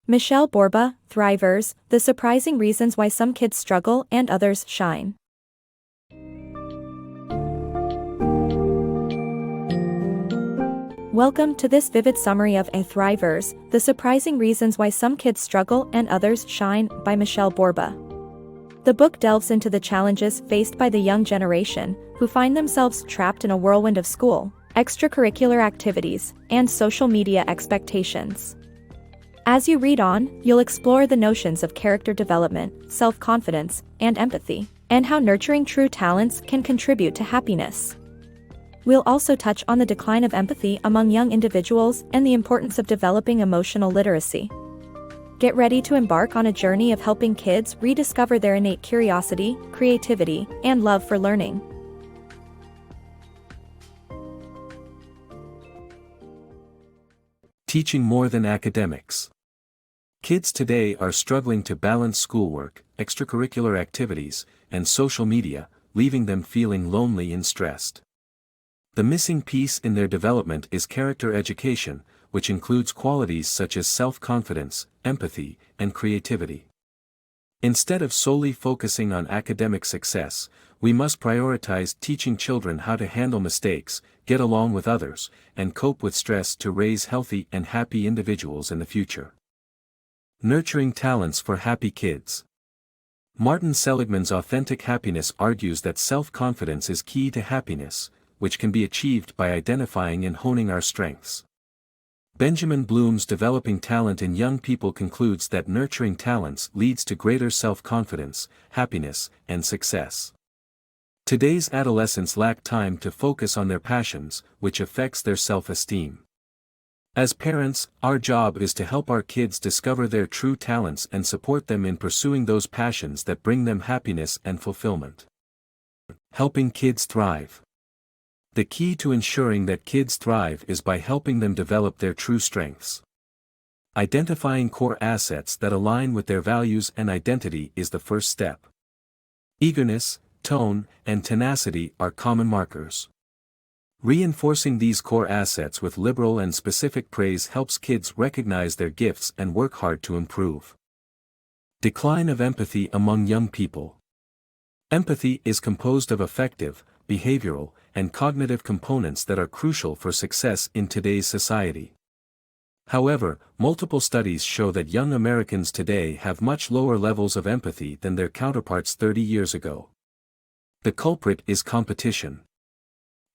Michele Borba, Thrivers, The Surprising Reasons Why Some Kids Struggle and Others Shine. Welcome to this vivid summary of Thrivers, The Surprising Reasons Why Some Kids Struggle and Others Shine by Michele Borba. The book delves into the challenges faced by the young generation, who find themselves trapped in a whirlwind of school, extracurricular activities, and social media expectations. As you read on, you'll explore the notions of character development, self-confidence, and empathy, and how nurturing true talents can contribute to happiness. We'll also touch on the decline of empathy among young individuals and the importance of developing emotional literacy. Get ready to embark on a journey of helping kids rediscover their innate curiosity, creativity, and love for learning. Teaching more than academics. Kids today are struggling to balance schoolwork, extracurricular activities, and social media, leaving them feeling lonely and stressed. The missing piece in their development is character education, which includes qualities such as self-confidence, empathy, and creativity. Instead of solely focusing on academic success, we must prioritize teaching children how to handle mistakes, get along with others, and cope with stress to raise healthy and happy individuals in the future. Nurturing talents for happy kids. Martin Seligman's Authentic Happiness argues that self-confidence is key to happiness, which can be achieved by identifying and honing our strengths. Benjamin Bloom's Developing Talent in Young People concludes that nurturing talents leads to greater self-confidence, happiness, and success. Today's adolescents lack time to focus on their passions, which affects their self-esteem. As parents, our job is to help our kids discover their true talents and support them in pursuing those passions that bring them happiness and fulfillment. Helping kids thrive. The key to ensuring that kids thrive is by helping them develop their true strengths. Identifying core assets that align with their values and identity is the first step. Eagerness, tone, and tenacity are common markers. Reinforcing these core assets with liberal and specific praise helps kids recognize their gifts and work hard to improve. Decline of empathy among young people. Empathy is composed of affective, behavioral, and cognitive components that are crucial for success in today's society. However, multiple studies show that young Americans today have much lower levels of empathy than their counterparts 30 years ago. The culprit is competition.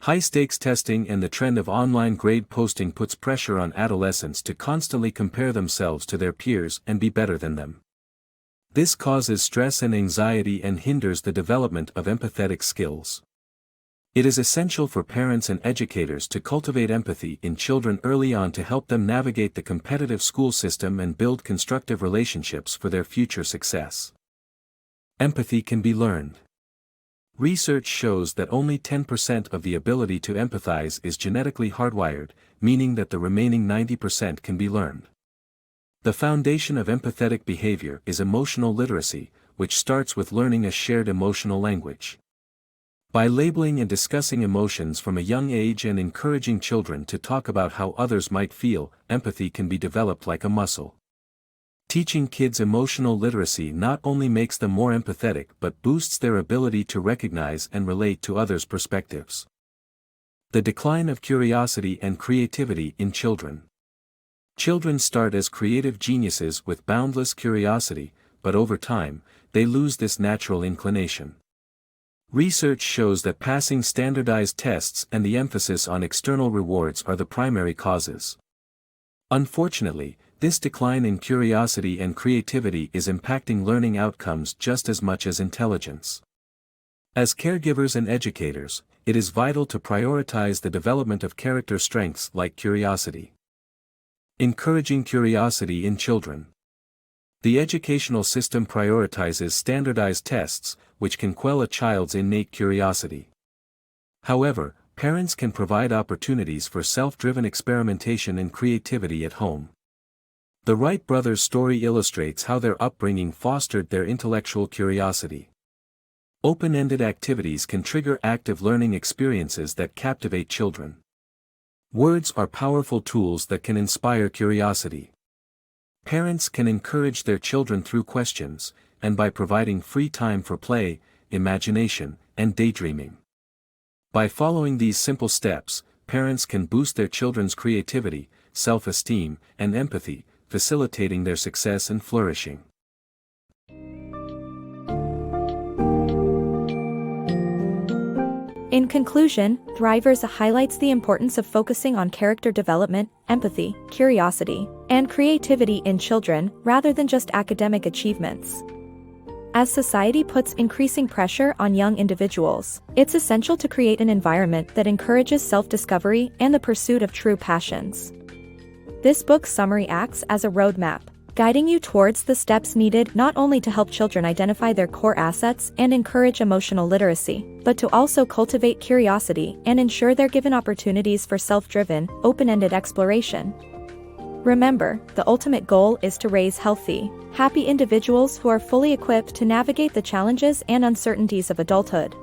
High-stakes testing and the trend of online grade posting puts pressure on adolescents to constantly compare themselves to their peers and be better than them. This causes stress and anxiety and hinders the development of empathetic skills. It is essential for parents and educators to cultivate empathy in children early on to help them navigate the competitive school system and build constructive relationships for their future success. Empathy can be learned. Research shows that only 10% of the ability to empathize is genetically hardwired, meaning that the remaining 90% can be learned. The foundation of empathetic behavior is emotional literacy, which starts with learning a shared emotional language. By labeling and discussing emotions from a young age and encouraging children to talk about how others might feel, empathy can be developed like a muscle. Teaching kids emotional literacy not only makes them more empathetic but boosts their ability to recognize and relate to others' perspectives. The decline of curiosity and creativity in children. Children start as creative geniuses with boundless curiosity, but over time, they lose this natural inclination. Research shows that passing standardized tests and the emphasis on external rewards are the primary causes. Unfortunately, this decline in curiosity and creativity is impacting learning outcomes just as much as intelligence. As caregivers and educators, it is vital to prioritize the development of character strengths like curiosity. Encouraging curiosity in children. The educational system prioritizes standardized tests, which can quell a child's innate curiosity. However, parents can provide opportunities for self-driven experimentation and creativity at home. The Wright brothers' story illustrates how their upbringing fostered their intellectual curiosity. Open-ended activities can trigger active learning experiences that captivate children. Words are powerful tools that can inspire curiosity. Parents can encourage their children through questions, and by providing free time for play, imagination, and daydreaming. By following these simple steps, parents can boost their children's creativity, self-esteem, and empathy, facilitating their success and flourishing. In conclusion, Thrivers highlights the importance of focusing on character development, empathy, curiosity, and creativity in children, rather than just academic achievements. As society puts increasing pressure on young individuals, it's essential to create an environment that encourages self-discovery and the pursuit of true passions. This book's summary acts as a roadmap, guiding you towards the steps needed not only to help children identify their core assets and encourage emotional literacy, but to also cultivate curiosity and ensure they're given opportunities for self-driven, open-ended exploration. Remember, the ultimate goal is to raise healthy, happy individuals who are fully equipped to navigate the challenges and uncertainties of adulthood.